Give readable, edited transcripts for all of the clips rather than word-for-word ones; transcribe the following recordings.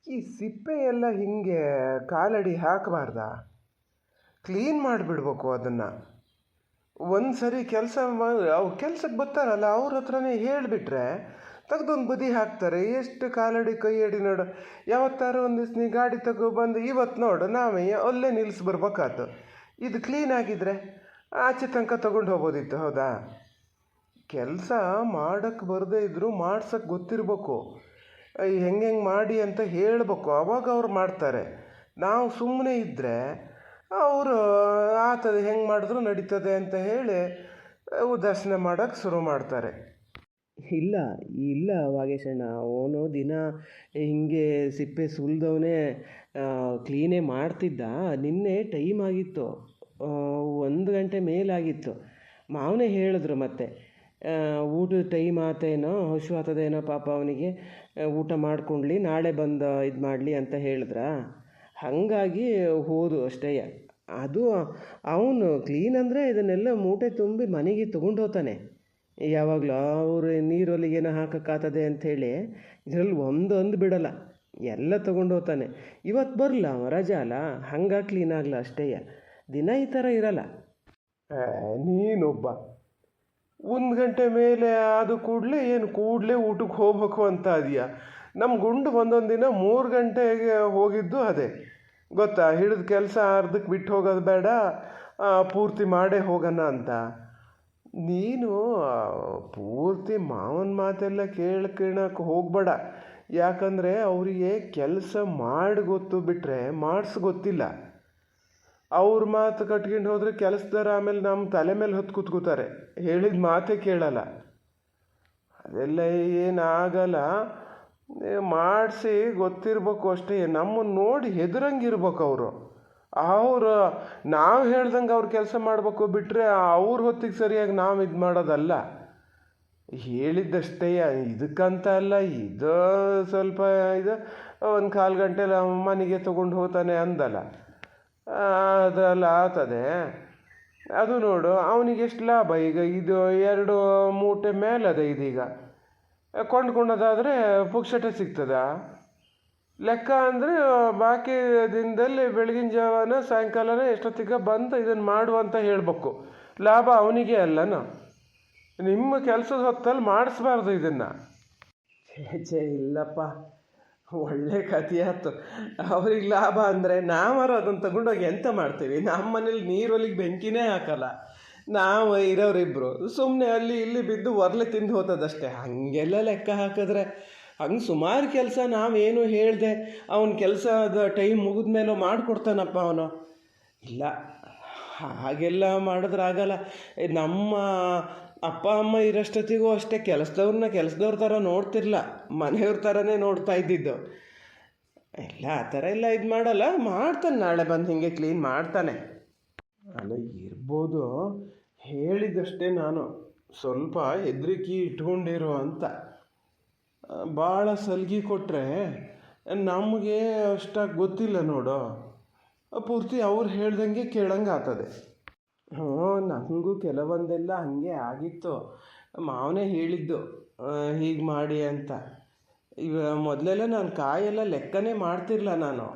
ಈ ಸಿಪ್ಪೆ ಎಲ್ಲ ಹಿಂಗೆ ಕಾಲಡಿ ಹಾಕಬಾರ್ದಾ? ಕ್ಲೀನ್ ಮಾಡಿಬಿಡ್ಬೇಕು ಅದನ್ನು. ಒಂದು ಸರಿ ಕೆಲಸ ಅವ್ರು ಕೆಲ್ಸಕ್ಕೆ ಬರ್ತಾರಲ್ಲ ಅವ್ರ ಹತ್ರನೇ ಹೇಳಿಬಿಟ್ರೆ ತೆಗ್ದೊಂದು ಬದಿ ಹಾಕ್ತಾರೆ. ಎಷ್ಟು ಕಾಲಡಿ ಕೈ ಅಡಿ ನೋಡು. ಯಾವತ್ತಾರು ಒಂದು ದಿವ್ಸ ನೀ ಗಾಡಿ ಬಂದು ಇವತ್ತು ನೋಡು ನಾವೇ ಅಲ್ಲೇ ನಿಲ್ಲಿಸ್ಬರ್ಬೇಕಾತು. ಇದು ಕ್ಲೀನ್ ಆಗಿದ್ರೆ ಆಚೆ ತನಕ ತೊಗೊಂಡು ಹೋಗ್ಬೋದಿತ್ತು. ಹೌದಾ? ಕೆಲಸ ಮಾಡೋಕ್ಕೆ ಬರದೇ ಇದ್ದರೂ ಮಾಡ್ಸೋಕ್ಕೆ ಗೊತ್ತಿರಬೇಕು. ಹೆಂಗೆ ಮಾಡಿ ಅಂತ ಹೇಳಬೇಕು, ಅವಾಗ ಅವ್ರು ಮಾಡ್ತಾರೆ. ನಾವು ಸುಮ್ಮನೆ ಇದ್ದರೆ ಅವರು ಆತದೆ ಹೆಂಗೆ ಮಾಡಿದ್ರು ನಡೀತದೆ ಅಂತ ಹೇಳಿ ಉದಾಸೀನ ಮಾಡೋಕ್ಕೆ ಶುರು ಮಾಡ್ತಾರೆ. ಇಲ್ಲ ಇಲ್ಲ ವಾಗೇಶಣ್ಣ, ಅವನು ದಿನ ಹಿಂಗೆ ಸಿಪ್ಪೆ ಸುಲಿದವನೇ ಕ್ಲೀನೇ ಮಾಡ್ತಿದ್ದ. ನಿನ್ನೆ ಟೈಮ್ ಆಗಿತ್ತು, 1 ಗಂಟೆ ಮೇಲಾಗಿತ್ತು. ಮಾವನೇ ಹೇಳಿದ್ರು ಮತ್ತೆ ಊಟದ ಟೈಮ್ ಆತೇನೋ, ಹಶು ಆತದೇನೋ ಪಾಪ ಅವನಿಗೆ, ಊಟ ಮಾಡ್ಕೊಂಡ್ಲಿ ನಾಳೆ ಬಂದು ಇದು ಮಾಡಲಿ ಅಂತ ಹೇಳಿದ್ರ. ಹಾಗಾಗಿ ಹೋದು ಅಷ್ಟೇ. ಅದು ಅವನು ಕ್ಲೀನ್ ಅಂದರೆ ಇದನ್ನೆಲ್ಲ ಮೂಟೆ ತುಂಬಿ ಮನೆಗೆ ತೊಗೊಂಡು ಹೋಗ್ತಾನೆ. ಯಾವಾಗಲೂ ಅವರು ನೀರೊಲಿಗೇನೋ ಹಾಕೋಕ್ಕಾಗ್ತದೆ ಅಂಥೇಳಿ ಇದರಲ್ಲಿ ಒಂದು ಬಿಡಲ್ಲ, ಎಲ್ಲ ತೊಗೊಂಡು ಹೋಗ್ತಾನೆ. ಇವತ್ತು ಬರಲ್ಲ, ಅವ ರಜಾ ಅಲ್ಲ, ಹಂಗಾಗಿ ಕ್ಲೀನ್ ಆಗಲ್ಲ ಅಷ್ಟೇ. ದಿನ ಈ ಥರ ಇರಲ್ಲ. ನೀನೊಬ್ಬ 1 ಗಂಟೆ ಮೇಲೆ ಅದು ಕೂಡಲೇ ಊಟಕ್ಕೆ ಹೋಗ್ಬೇಕು ಅಂತ ಅದೆಯಾ? ನಮ್ಮ ಗುಂಡು ಒಂದೊಂದು ದಿನ 3 ಗಂಟೆಗೆ ಹೋಗಿದ್ದು ಅದೇ ಗೊತ್ತಾ. ಹಿಡಿದ ಕೆಲಸ ಅರ್ಧಕ್ಕೆ ಬಿಟ್ಟು ಹೋಗೋದು ಬೇಡ, ಪೂರ್ತಿ ಮಾಡೇ ಹೋಗೋಣ ಅಂತ. ನೀನು ಪೂರ್ತಿ ಮಾವನ ಮಾತೆಲ್ಲ ಕೇಳಕ್ಕೆ ಹೋಗಬೇಡ. ಯಾಕಂದರೆ ಅವರಿಗೆ ಕೆಲಸ ಮಾಡಿ ಗೊತ್ತು ಬಿಟ್ಟರೆ ಮಾಡಿಸ್ ಗೊತ್ತಿಲ್ಲ. ಅವ್ರ ಮಾತು ಕಟ್ಕೊಂಡು ಹೋದರೆ ಕೆಲಸದಾರ ಆಮೇಲೆ ನಮ್ಮ ತಲೆ ಮೇಲೆ ಹೊತ್ತು ಕೂತ್ಕೋತಾರೆ, ಹೇಳಿದ ಮಾತೇ ಕೇಳಲ್ಲ. ಅದೆಲ್ಲ ಏನಾಗಲ್ಲ, ಮಾಡಿಸಿ ಗೊತ್ತಿರ್ಬೇಕು ಅಷ್ಟೇ. ನಮ್ಮನ್ನು ನೋಡಿ ಹೆದರಂಗಿರ್ಬೇಕು ಅವರು. ನಾವು ಹೇಳ್ದಂಗೆ ಅವ್ರು ಕೆಲಸ ಮಾಡಬೇಕು ಬಿಟ್ಟರೆ ಅವ್ರ ಹೊತ್ತಿಗೆ ಸರಿಯಾಗಿ ನಾವು ಇದು ಮಾಡೋದಲ್ಲ. ಹೇಳಿದ್ದಷ್ಟೇ, ಇದಕ್ಕಂತ ಅಲ್ಲ. ಇದು ಸ್ವಲ್ಪ ಇದು 1/4 ಗಂಟೆಲಿ ಮನೆಗೆ ತೊಗೊಂಡು ಹೋಗ್ತಾನೆ ಅಂದಲ್ಲ, ಅದರಲ್ಲಿ ಆಗ್ತದೆ. ಅದು ನೋಡು ಅವನಿಗೆ ಎಷ್ಟು ಲಾಭ. ಈಗ ಇದು 2 ಮೂಟೆ ಮೇಲದೆ. ಇದೀಗ ಕೊಂಡ್ಕೊಂಡೋದಾದರೆ ಪುಕ್ಷಟೆ ಸಿಗ್ತದ ಲೆಕ್ಕ. ಅಂದರೆ ಬಾಕಿ ದಿನದಲ್ಲಿ ಬೆಳಗಿನ ಜಾವನ ಸಾಯಂಕಾಲನೇ ಎಷ್ಟೊತ್ತಿಗೆ ಬಂದು ಇದನ್ನು ಮಾಡುವಂತ ಹೇಳಬೇಕು. ಲಾಭ ಅವನಿಗೆ ಅಲ್ಲನ, ನಿಮ್ಮ ಕೆಲಸದ ಹೊತ್ತಲ್ಲಿ ಮಾಡಿಸ್ಬಾರ್ದು ಇದನ್ನು. ಛೇ ಇಲ್ಲಪ್ಪ, ಒಳ್ಳೆ ಕಥೆಯಾಯ್ತು. ಅವ್ರಿಗೆ ಲಾಭ ಅಂದರೆ ನಾವಾರು ಅದನ್ನು ತಗೊಂಡೋಗಿ ಎಂತ ಮಾಡ್ತೀವಿ? ನಮ್ಮ ಮನೇಲಿ ನೀರೊಲಿಗೆ ಬೆಂಕಿನೇ ಹಾಕಲ್ಲ. ನಾವು ಇರೋರಿಬ್ಬರು ಸುಮ್ಮನೆ ಅಲ್ಲಿ ಇಲ್ಲಿ ಬಿದ್ದು ಒರ್ಲೆ ತಿಂದು ಹೋಗ್ತದಷ್ಟೇ. ಹಾಗೆಲ್ಲ ಲೆಕ್ಕ ಹಾಕಿದ್ರೆ ಹಂಗೆ ಸುಮಾರು ಕೆಲಸ ನಾವೇನು ಹೇಳಿದೆ ಅವನ ಕೆಲಸದ ಟೈಮ್ ಮುಗಿದ ಮೇಲೂ ಮಾಡಿಕೊಡ್ತಾನಪ್ಪ ಅವನು. ಇಲ್ಲ, ಹಾಗೆಲ್ಲ ಮಾಡಿದ್ರಾಗಲ್ಲ. ನಮ್ಮ ಅಪ್ಪ ಅಮ್ಮ ಇರೋಷ್ಟೊತ್ತಿಗೂ ಅಷ್ಟೇ ಕೆಲಸದವ್ರ ಥರ ನೋಡ್ತಿರ್ಲ, ಮನೆಯವ್ರ ಥರನೇ ನೋಡ್ತಾ ಇದ್ದಿದ್ದು. ಇಲ್ಲ ಆ ಥರ ಎಲ್ಲ ಇದು ಮಾಡಲ್ಲ, ಮಾಡ್ತಾನೆ. ನಾಳೆ ಬಂದು ಹಿಂಗೆ ಕ್ಲೀನ್ ಮಾಡ್ತಾನೆ. ಅಲ್ಲ ಇರ್ಬೋದು, ಹೇಳಿದಷ್ಟೇ. ನಾನು ಸ್ವಲ್ಪ ಹೆದರಿಕೆ ಇಟ್ಕೊಂಡಿರೋ ಅಂತ. ಭಾಳ ಸಲ್ಗಿ ಕೊಟ್ಟರೆ ನಮಗೆ ಅಷ್ಟಾಗಿ ಗೊತ್ತಿಲ್ಲ ನೋಡು. ಪೂರ್ತಿ ಅವ್ರು ಹೇಳ್ದಂಗೆ ಕೇಳಂಗೆ ಆಗ್ತದೆ. ನನಗೂ ಕೆಲವೊಂದೆಲ್ಲ ಹಾಗೆ ಆಗಿತ್ತು. ಮಾವನೇ ಹೇಳಿದ್ದು ಹೀಗೆ ಮಾಡಿ ಅಂತ. ಈಗ ಮೊದಲೆಲ್ಲ ನಾನು ಕಾಯೆಲ್ಲ ಲೆಕ್ಕನೇ ಮಾಡ್ತಿರ್ಲ ನಾನು.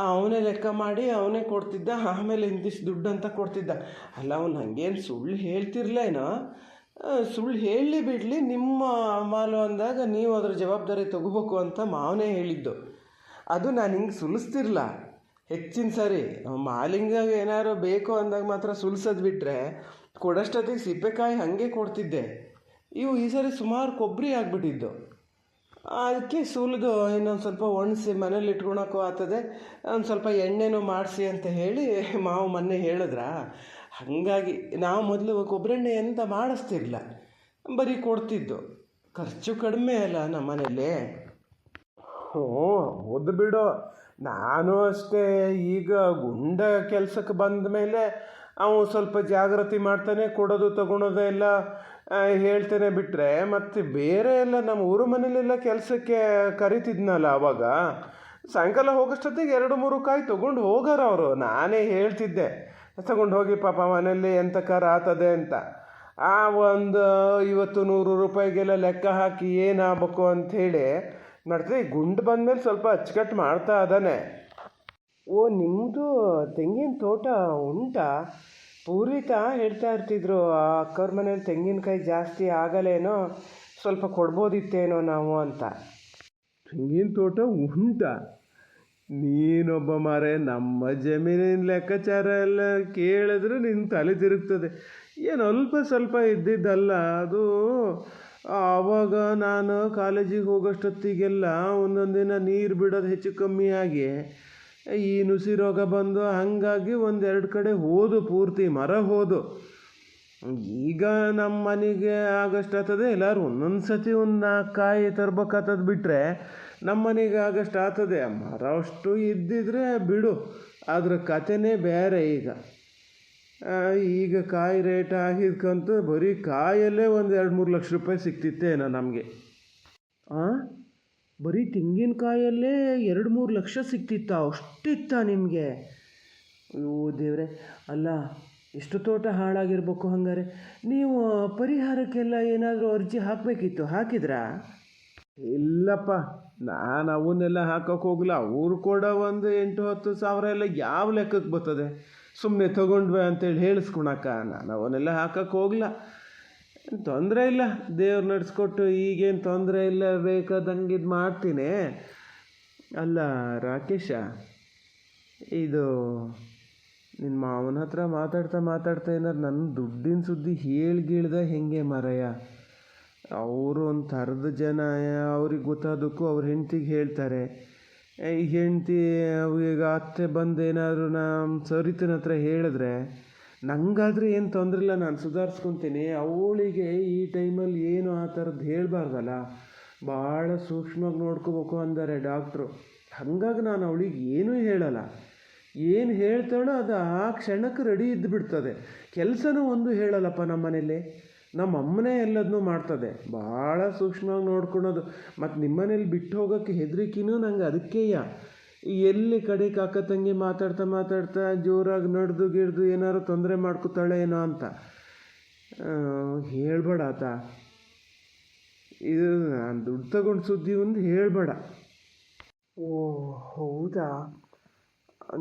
ಅವನೇ ಲೆಕ್ಕ ಮಾಡಿ ಅವನೇ ಕೊಡ್ತಿದ್ದ. ಆಮೇಲೆ ಇಂತಿಷ್ಟು ದುಡ್ಡು ಅಂತ ಕೊಡ್ತಿದ್ದ. ಅಲ್ಲ ಅವ್ನು ಹಂಗೇನು ಸುಳ್ಳು ಹೇಳ್ತಿರ್ಲೇನೋ. ಸುಳ್ಳು ಹೇಳಲಿ ಬಿಡಲಿ, ನಿಮ್ಮ ಮಾಲು ಅಂದಾಗ ನೀವು ಅದರ ಜವಾಬ್ದಾರಿ ತಗೋಬೇಕು ಅಂತ ಮಾವನೇ ಹೇಳಿದ್ದು. ಅದು ನಾನು ಹಿಂಗೆ ಸುಲಿಸ್ತಿರ್ಲ ಹೆಚ್ಚಿನ ಸರಿ. ಮಾಲಿಂಗ ಏನಾರು ಬೇಕು ಅಂದಾಗ ಮಾತ್ರ ಸುಲಿಸೋದು ಬಿಟ್ಟರೆ ಕೊಡೋಷ್ಟೊತ್ತಿಗೆ ಸಿಪ್ಪೆಕಾಯಿ ಹಾಗೆ ಕೊಡ್ತಿದ್ದೆ. ಇವು ಈ ಸರಿ ಸುಮಾರು ಕೊಬ್ಬರಿ ಆಗಿಬಿಟ್ಟಿದ್ದು. ಅದಕ್ಕೆ ಸುಲಿದು ಇನ್ನೊಂದು ಸ್ವಲ್ಪ ಒಣಸಿ ಮನೇಲಿ ಇಟ್ಕೊಳಕ್ಕೂ ಆಗ್ತದೆ, ಒಂದು ಸ್ವಲ್ಪ ಎಣ್ಣೆನೂ ಮಾಡಿಸಿ ಅಂತ ಹೇಳಿ ಮಾವು ಮೊನ್ನೆ ಹೇಳಿದ್ರ. ಹಾಗಾಗಿ ನಾವು ಮೊದಲು ಕೊಬ್ಬರಿ ಎಣ್ಣೆ ಎಂತ ಮಾಡಿಸ್ತಿರ್ಲ, ಬರೀ ಕೊಡ್ತಿದ್ದು. ಖರ್ಚು ಕಡಿಮೆ ಅಲ್ಲ ನಮ್ಮ ಮನೇಲಿ. ಹೌದು ಬಿಡು. ನಾನು ಅಷ್ಟೇ. ಈಗ ಗುಂಡ ಕೆಲಸಕ್ಕೆ ಬಂದ ಮೇಲೆ ಅವನು ಸ್ವಲ್ಪ ಜಾಗೃತಿ ಮಾಡ್ತಾನೆ, ಕೊಡೋದು ತಗೊಳೋದು ಎಲ್ಲ ಹೇಳ್ತೇನೆ. ಬಿಟ್ಟರೆ ಮತ್ತು ಬೇರೆ ಎಲ್ಲ ನಮ್ಮ ಊರು ಮನೇಲೆಲ್ಲ ಕೆಲಸಕ್ಕೆ ಕರಿತಿದ್ನಲ್ಲ ಆವಾಗ, ಸಾಯಂಕಾಲ ಹೋಗೋಷ್ಟೊತ್ತಿಗೆ 2-3 ಕಾಯಿ ತೊಗೊಂಡು ಹೋಗಾರ ಅವರು. ನಾನೇ ಹೇಳ್ತಿದ್ದೆ ತಗೊಂಡು ಹೋಗಿ ಪಾಪ ಮನೇಲಿ ಎಂತ ಕರ ಆಗ್ತದೆ ಅಂತ. ಆ ಒಂದು 50-100 ರೂಪಾಯಿಗೆಲ್ಲ ಲೆಕ್ಕ ಹಾಕಿ ಏನಾಗಬೇಕು ಅಂಥೇಳಿ ನಡ್ತದೆ ಗುಂಡು ಬಂದಮೇಲೆ ಸ್ವಲ್ಪ ಅಚ್ಚುಕಟ್ಟು ಮಾಡ್ತಾ ಅದಾನೆ. ಓ, ನಿಮ್ಮದು ತೆಂಗಿನ ತೋಟ ಉಂಟಾ? ಪೂರ್ವಿತಾ ಹೇಳ್ತಾ ಇರ್ತಿದ್ರು, ಆ ಅಕ್ಕವ್ರ ಮನೇಲಿ ತೆಂಗಿನಕಾಯಿ ಜಾಸ್ತಿ ಆಗಲೇನೋ, ಸ್ವಲ್ಪ ಕೊಡ್ಬೋದಿತ್ತೇನೋ ನಾವು ಅಂತ. ತೆಂಗಿನ ತೋಟ ಉಂಟಾ? ನೀನೊಬ್ಬ ಮಾರೆ, ನಮ್ಮ ಜಮೀನಿನ ಲೆಕ್ಕಾಚಾರ ಎಲ್ಲ ಕೇಳಿದ್ರೆ ನಿನ್ನ ತಲೆ ತಿರುಗ್ತದೆ. ಏನು ಅಲ್ಪ ಸ್ವಲ್ಪ ಇದ್ದಿದ್ದಲ್ಲ ಅದು. ಆವಾಗ ನಾನು ಕಾಲೇಜಿಗೆ ಹೋಗೋಷ್ಟೊತ್ತಿಗೆಲ್ಲ ಒಂದೊಂದು ದಿನ ನೀರು ಬಿಡೋದು ಹೆಚ್ಚು ಕಮ್ಮಿ ಆಗಿ ಈ ನುಸಿ ರೋಗ ಬಂದು ಹಾಗಾಗಿ ಒಂದೆರಡು ಕಡೆ ಹೋದು, ಪೂರ್ತಿ ಮರ ಹೋದು. ಈಗ ನಮ್ಮ ಮನೆಗೆ ಆಗಷ್ಟು ಆಗ್ತದೆ, ಎಲ್ಲರೂ ಒಂದೊಂದು ಸತಿ ಒಂದು 4 ಕಾಯಿ ತರ್ಬೇಕಾಗ್ತದೆ. ಬಿಟ್ಟರೆ ನಮ್ಮ ಮನೆಗೆ ಆಗಷ್ಟು ಆಗ್ತದೆ. ಮರ ಅಷ್ಟು ಇದ್ದಿದ್ರೆ ಬಿಡು, ಅದ್ರ ಕಥೆನೇ ಬೇರೆ. ಈಗ ಕಾಯಿ ರೇಟ್ ಆಗಿದ್ಕಂತೂ ಬರೀ ಕಾಯಲ್ಲೇ ಒಂದು 2-3 ಲಕ್ಷ ರೂಪಾಯಿ ಸಿಕ್ತಿತ್ತೇನೋ ನಮಗೆ. ಬರೀ ತೆಂಗಿನಕಾಯಲ್ಲೇ 2-3 ಲಕ್ಷ ಸಿಕ್ತಿತ್ತಾ? ಅಷ್ಟಿತ್ತಾ ನಿಮಗೆ? ಅಯ್ಯೋ ದೇವ್ರೆ, ಅಲ್ಲ ಎಷ್ಟು ತೋಟ ಹಾಳಾಗಿರ್ಬೇಕು. ಹಂಗಾರೆ ನೀವು ಪರಿಹಾರಕ್ಕೆಲ್ಲ ಏನಾದರೂ ಅರ್ಜಿ ಹಾಕಬೇಕಿತ್ತು, ಹಾಕಿದ್ರಾ? ಇಲ್ಲಪ್ಪ, ನಾನು ಅವನ್ನೆಲ್ಲ ಹಾಕೋಕೆ ಹೋಗಲ್ಲ. ಅವ್ರು ಕೊಡೋ ಒಂದು 8-10 ಸಾವಿರ ಎಲ್ಲ ಯಾವ ಲೆಕ್ಕಕ್ಕೆ ಬರ್ತದೆ? ಸುಮ್ಮನೆ ತೊಗೊಂಡ್ವೆ ಅಂತೇಳಿ ಹೇಳಿಸ್ಕೊಳಕ್ಕ ನಾನು ಅವನ್ನೆಲ್ಲ ಹಾಕೋಕೆ ಹೋಗಲ್ಲ. ತೊಂದರೆ ಇಲ್ಲ, ದೇವ್ರು ನಡೆಸ್ಕೊಟ್ಟು ಈಗೇನು ತೊಂದರೆ ಇಲ್ಲ, ಬೇಕಾದಂಗೆ ಇದು ಮಾಡ್ತೀನಿ. ಅಲ್ಲ ರಾಕೇಶ, ಇದು ನಿನ್ನ ಮಾವನ ಹತ್ರ ಮಾತಾಡ್ತಾ ಏನಾರು ನನ್ನ ದುಡ್ಡಿನ ಸುದ್ದಿ ಹೇಳ್ಗಿಳ್ದ ಹೆಂಗೆ ಮಾರಾಯ? ಅವರು ಒಂದು ಥರದ ಜನ, ಅವ್ರಿಗೆ ಗೊತ್ತಾದಕ್ಕೂ ಅವ್ರ ಹೆಂಡ್ತಿಗೆ ಹೇಳ್ತಾರೆ. ಈ ಹೆಂಡ್ತಿ ಈಗ ಅತ್ತೆ ಬಂದು ಏನಾದರೂ ನಮ್ಮ ಸರಿತನ ಹತ್ರ ಹೇಳಿದ್ರೆ ನನಗಾದರೆ ಏನು ತೊಂದರೆ ಇಲ್ಲ, ನಾನು ಸುಧಾರಿಸ್ಕೊತೀನಿ. ಅವಳಿಗೆ ಈ ಟೈಮಲ್ಲಿ ಏನು ಆ ಥರದ್ದು ಹೇಳಬಾರ್ದಲ್ಲ, ಭಾಳ ಸೂಕ್ಷ್ಮವಾಗಿ ನೋಡ್ಕೋಬೇಕು ಅಂತಾರೆ ಡಾಕ್ಟ್ರು. ಹಾಗಾಗಿ ನಾನು ಅವಳಿಗೆ ಏನೂ ಹೇಳಲ್ಲ. ಏನು ಹೇಳ್ತಾಳೋ ಅದು ಆ ಕ್ಷಣಕ್ಕೆ ರೆಡಿ ಇದ್ದುಬಿಡ್ತದೆ. ಕೆಲಸನೂ ಒಂದು ಹೇಳಲ್ಲಪ್ಪ ನಮ್ಮ ಮನೇಲಿ. ನಮ್ಮ ಅಮ್ಮನೇ ಎಲ್ಲದನ್ನೂ ಮಾಡ್ತದೆ, ಭಾಳ ಸೂಕ್ಷ್ಮವಾಗಿ ನೋಡ್ಕೊಳೋದು. ಮತ್ತು ನಿಮ್ಮನೇಲಿ ಬಿಟ್ಟು ಹೋಗೋಕ್ಕೆ ಹೆದರಿಕೆನೂ ನಂಗೆ. ಅದಕ್ಕೆಯ ಎಲ್ಲಿ ಕಡೆಗೆ ಅಕ್ಕ ತಂಗಿ ಮಾತಾಡ್ತಾ ಜೋರಾಗಿ ನಡೆದು ಗಿಡ್ದು ಏನಾದ್ರು ತೊಂದರೆ ಮಾಡ್ಕೊತಾಳೆ ಏನೋ ಅಂತ ಹೇಳ್ಬೇಡ ಆತ. ಇದು ನಾನು ದುಡ್ಡು ತಗೊಂಡು ಸುದ್ದಿ ಒಂದು ಹೇಳ್ಬೇಡ. ಓ ಹೌದಾ,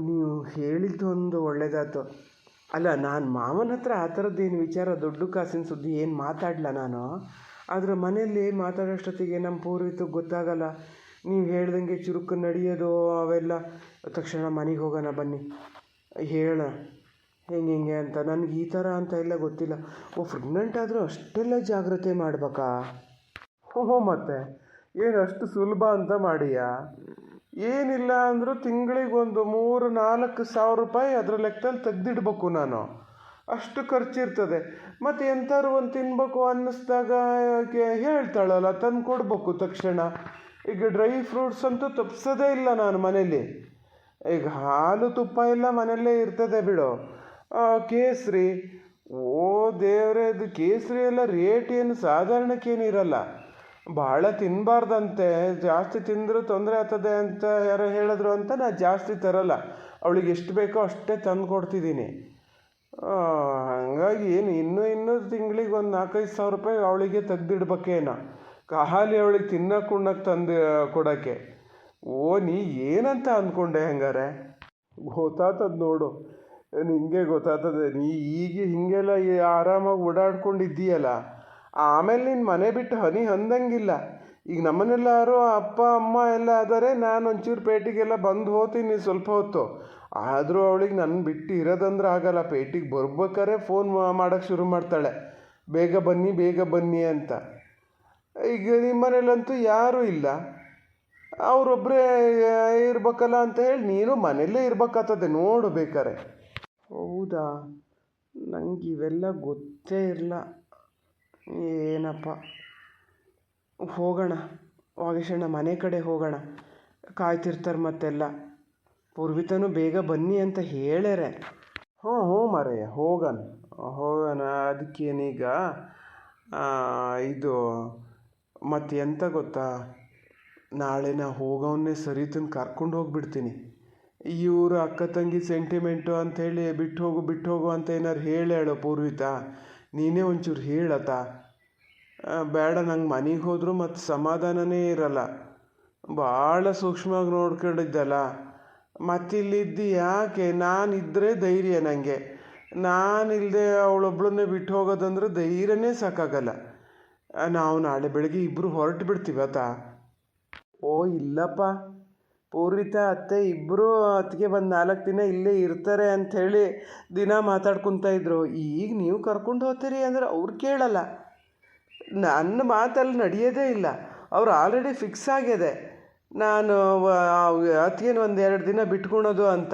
ನೀವು ಹೇಳಿದ್ದೊಂದು ಒಳ್ಳೆಯದಾಯ್ತು. ಅಲ್ಲ, ನಾನು ಮಾವನ ಹತ್ರ ಆ ಥರದ್ದೇನು ವಿಚಾರ, ದುಡ್ಡು ಕಾಸಿನ ಸುದ್ದಿ ಏನು ಮಾತಾಡಲ್ಲ ನಾನು. ಆದರೆ ಮನೆಯಲ್ಲಿ ಮಾತಾಡೋಷ್ಟೊತ್ತಿಗೆ ನಮ್ಮ ಪೂರ್ವಿತಕ್ಕೆ ಗೊತ್ತಾಗಲ್ಲ. ನೀವು ಹೇಳ್ದಂಗೆ ಚುರುಕು ನಡೆಯೋದು ಅವೆಲ್ಲ. ತಕ್ಷಣ ಮನೆಗೆ ಹೋಗೋಣ ಬನ್ನಿ, ಹೇಳ ಹೆಂಗೆ ಅಂತ. ನನಗೆ ಈ ಥರ ಅಂತ ಎಲ್ಲ ಗೊತ್ತಿಲ್ಲ. ಪ್ರೆಗ್ನೆಂಟ್ ಆದರೂ ಅಷ್ಟೆಲ್ಲ ಜಾಗ್ರತೆ ಮಾಡ್ಬೇಕಾ? ಮತ್ತೆ ಏನು ಅಷ್ಟು ಸುಲಭ ಅಂತ ಮಾಡಿಯಾ? ಏನಿಲ್ಲ ಅಂದರೂ ತಿಂಗಳಿಗೆ ಒಂದು 3-4 ಸಾವಿರ ರೂಪಾಯಿ ಅದರ ಲೆಕ್ಕದಲ್ಲಿ ತೆಗೆದಿಡ್ಬೇಕು ನಾನು. ಅಷ್ಟು ಖರ್ಚಿರ್ತದೆ. ಮತ್ತು ಎಂಥಾರು ಒಂದು ತಿನ್ಬೇಕು ಅನ್ನಿಸ್ದಾಗ ಹೇಳ್ತಾಳಲ್ಲ, ತಂದು ಕೊಡ್ಬೇಕು ತಕ್ಷಣ. ಈಗ ಡ್ರೈ ಫ್ರೂಟ್ಸ್ ಅಂತೂ ತಪ್ಪಿಸೋದೇ ಇಲ್ಲ ನಾನು ಮನೇಲಿ. ಈಗ ಹಾಲು ತುಪ್ಪ ಎಲ್ಲ ಮನೆಯಲ್ಲೇ ಇರ್ತದೆ ಬಿಡು. ಕೇಸರಿ, ಓ ದೇವರೇ, ಇದು ಕೇಸರಿ ಎಲ್ಲ ರೇಟ್ ಏನು ಸಾಧಾರಣಕ್ಕೇನಿರಲ್ಲ. ಭಾಳ ತಿನ್ನಬಾರ್ದಂತೆ, ಜಾಸ್ತಿ ತಿಂದರೂ ತೊಂದರೆ ಆಗ್ತದೆ ಅಂತ ಯಾರೋ ಹೇಳಿದ್ರು ಅಂತ ನಾನು ಜಾಸ್ತಿ ತರಲ್ಲ. ಅವಳಿಗೆ ಎಷ್ಟು ಬೇಕೋ ಅಷ್ಟೇ ತಂದು ಕೊಡ್ತಿದ್ದೀನಿ. ಹಾಗಾಗಿ ಏನು ಇನ್ನೂ ತಿಂಗಳಿಗೆ ಒಂದು 4-5 ಸಾವಿರ ರೂಪಾಯಿ ಅವಳಿಗೆ ತೆಗ್ದಿಡ್ಬೇಕೇನೋ, ಖಾಲಿ ಅವಳಿಗೆ ತಿನ್ನಕ್ಕೆ ಉಣ್ಣಕ್ಕೆ ತಂದು ಕೊಡೋಕ್ಕೆ. ಓ, ನೀ ಏನಂತ ಅಂದ್ಕೊಂಡೆ? ಹಂಗಾರೆ ಗೊತ್ತಾಗ್ತದೆ ನೋಡು, ನಿಂಗೆ ಗೊತ್ತಾಗ್ತದೆ. ನೀ ಈಗ ಹೀಗೆಲ್ಲ ಆರಾಮಾಗಿ ಓಡಾಡ್ಕೊಂಡಿದ್ದೀಯಲ್ಲ, ಆಮೇಲೆ ನಿನ್ನ ಮನೆ ಬಿಟ್ಟು ಹನಿ ಅಂದಂಗಿಲ್ಲ. ಈಗ ನಮ್ಮನೆಲ್ಲರೂ ಅಪ್ಪ ಅಮ್ಮ ಎಲ್ಲ ಆದರೆ ನಾನು ಒಂಚೂರು ಪೇಟೆಗೆಲ್ಲ ಬಂದು ಹೋಗ್ತೀನಿ ಸ್ವಲ್ಪ ಹೊತ್ತು. ಆದರೂ ಅವಳಿಗೆ ನನ್ನ ಬಿಟ್ಟು ಇರೋದಂದ್ರೆ ಆಗಲ್ಲ. ಪೇಟೆಗೆ ಬರ್ಬೇಕಾದ್ರೆ ಫೋನ್ ಮಾಡೋಕ್ಕೆ ಶುರು ಮಾಡ್ತಾಳೆ, ಬೇಗ ಬನ್ನಿ ಅಂತ. ಈಗ ನಿಮ್ಮ ಮನೇಲಂತೂ ಯಾರೂ ಇಲ್ಲ, ಅವರೊಬ್ಬರೇ ಇರ್ಬೇಕಲ್ಲ ಅಂತ ಹೇಳಿ ನೀನು ಮನೆಯಲ್ಲೇ ಇರ್ಬೇಕಾಗ್ತದೆ ನೋಡು ಬೇಕಾರೆ. ಹೌದಾ, ನಂಗೆ ಇವೆಲ್ಲ ಗೊತ್ತೇ ಇರಲ್ಲ. ಏನಪ್ಪ, ಹೋಗೋಣ ವಾಗೇಶಣ್ಣ, ಮನೆ ಕಡೆ ಹೋಗೋಣ. ಕಾಯ್ತಿರ್ತಾರೆ ಮತ್ತೆಲ್ಲ. ಪೂರ್ವಿತನೂ ಬೇಗ ಬನ್ನಿ ಅಂತ ಹೇಳ್ಯಾರೆ. ಹ್ಞೂ ಮಾರಯ್ಯ, ಹೋಗೋಣ. ಅದಕ್ಕೇನೀಗ ಇದು ಮತ್ತು ಎಂತ ಗೊತ್ತಾ, ನಾಳೆ ನಾ ಹೋಗೋವನ್ನೇ ಸರಿತನ ಕರ್ಕೊಂಡು ಹೋಗಿಬಿಡ್ತೀನಿ. ಇವರು ಅಕ್ಕ ತಂಗಿ ಸೆಂಟಿಮೆಂಟು ಅಂಥೇಳಿ ಬಿಟ್ಟು ಹೋಗು ಅಂತ ಏನಾರು ಹೇಳು ಪೂರ್ವಿತಾ. ನೀನೇ ಒಂಚೂರು ಹೇಳತ್ತ. ಬೇಡ, ನಂಗೆ ಮನೆಗೆ ಹೋದರೂ ಮತ್ತು ಸಮಾಧಾನನೇ ಇರಲ್ಲ. ಭಾಳ ಸೂಕ್ಷ್ಮವಾಗಿ ನೋಡ್ಕೊಂಡಿದ್ದಲ್ಲ. ಮತ್ತಿಲ್ಲಿದ್ದು ಯಾಕೆ? ನಾನಿದ್ದರೆ ಧೈರ್ಯ ನನಗೆ. ನಾನಿಲ್ಲದೆ ಅವಳೊಬ್ಳನ್ನೇ ಬಿಟ್ಟು ಹೋಗೋದಂದ್ರೆ ಧೈರ್ಯನೇ ಸಾಕಾಗಲ್ಲ. ನಾವು ನಾಳೆ ಬೆಳಗ್ಗೆ ಇಬ್ಬರು ಹೊರಟು ಬಿಡ್ತೀವತ್ತಾ. ಓ ಇಲ್ಲಪ್ಪ, ಪೂರ್ವಿತಾ ಅತ್ತೆ ಇಬ್ಬರು ಅತ್ತಿಗೆ ಬಂದು 4 ದಿನ ಇಲ್ಲೇ ಇರ್ತಾರೆ ಅಂಥೇಳಿ ದಿನ ಮಾತಾಡ್ಕೊತ ಇದ್ರು. ಈಗ ನೀವು ಕರ್ಕೊಂಡು ಹೋಗ್ತೀರಿ ಅಂದರೆ ಅವ್ರು ಕೇಳಲ್ಲ. ನನ್ನ ಮಾತಲ್ಲಿ ನಡೆಯೋದೇ ಇಲ್ಲ. ಅವ್ರು ಆಲ್ರೆಡಿ ಫಿಕ್ಸ್ ಆಗಿದೆ ನಾನು ಅತ್ತಿಗೆನ 1-2 ದಿನ ಬಿಟ್ಕೊಳೋದು ಅಂತ.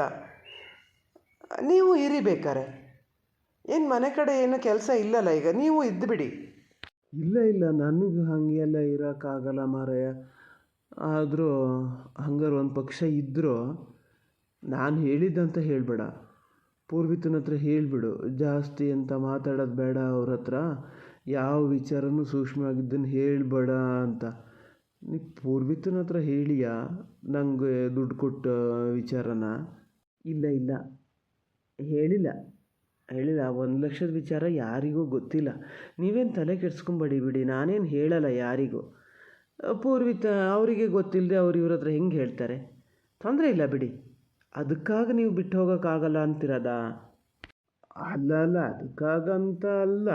ನೀವು ಇರಿ ಬೇಕಾರೆ. ಏನು ಮನೆ ಕಡೆ ಏನು ಕೆಲಸ ಇಲ್ಲಲ್ಲ ಈಗ, ನೀವು ಇದ್ದುಬಿಡಿ. ಇಲ್ಲ ನನಗೆ ಹಾಗೆಲ್ಲ ಇರೋಕ್ಕಾಗಲ್ಲ ಮಾರಾಯ. ಆದರೂ ಹಂಗಾರೆ ಒಂದು ಪಕ್ಷ ಇದ್ದರೂ ನಾನು ಹೇಳಿದ್ದಂತ ಹೇಳಬೇಡ. ಪೂರ್ವಿತನ ಹತ್ರ ಹೇಳಿಬಿಡು, ಜಾಸ್ತಿ ಅಂತ ಮಾತಾಡೋದು ಬೇಡ ಅವ್ರ ಹತ್ರ, ಯಾವ ವಿಚಾರನೂ ಸೂಕ್ಷ್ಮವಾಗಿದ್ದನ್ನು ಹೇಳಬೇಡ ಅಂತ. ನೀ ಪೂರ್ವಿತನ ಹತ್ರ ಹೇಳಿಯಾ ನನಗೆ ದುಡ್ಡು ಕೊಟ್ಟ ವಿಚಾರನ? ಇಲ್ಲ ಹೇಳಿಲ್ಲ. 1 ಲಕ್ಷದ ವಿಚಾರ ಯಾರಿಗೂ ಗೊತ್ತಿಲ್ಲ. ನೀವೇನು ತಲೆ ಕೆಡ್ಸ್ಕೊಂಬೇಡಿ ಬಿಡಿ, ನಾನೇನು ಹೇಳಲ್ಲ ಯಾರಿಗೂ. ಪೂರ್ವಿತ ಅವರಿಗೆ ಗೊತ್ತಿಲ್ಲದೆ ಅವ್ರು ಇವ್ರ ಹತ್ರ ಹೆಂಗೆ ಹೇಳ್ತಾರೆ? ತೊಂದರೆ ಇಲ್ಲ ಬಿಡಿ. ಅದಕ್ಕಾಗಿ ನೀವು ಬಿಟ್ಟು ಹೋಗೋಕ್ಕಾಗಲ್ಲ ಅಂತಿರೋದಾ? ಅಲ್ಲ ಅದಕ್ಕಾಗಂತ ಅಲ್ಲ.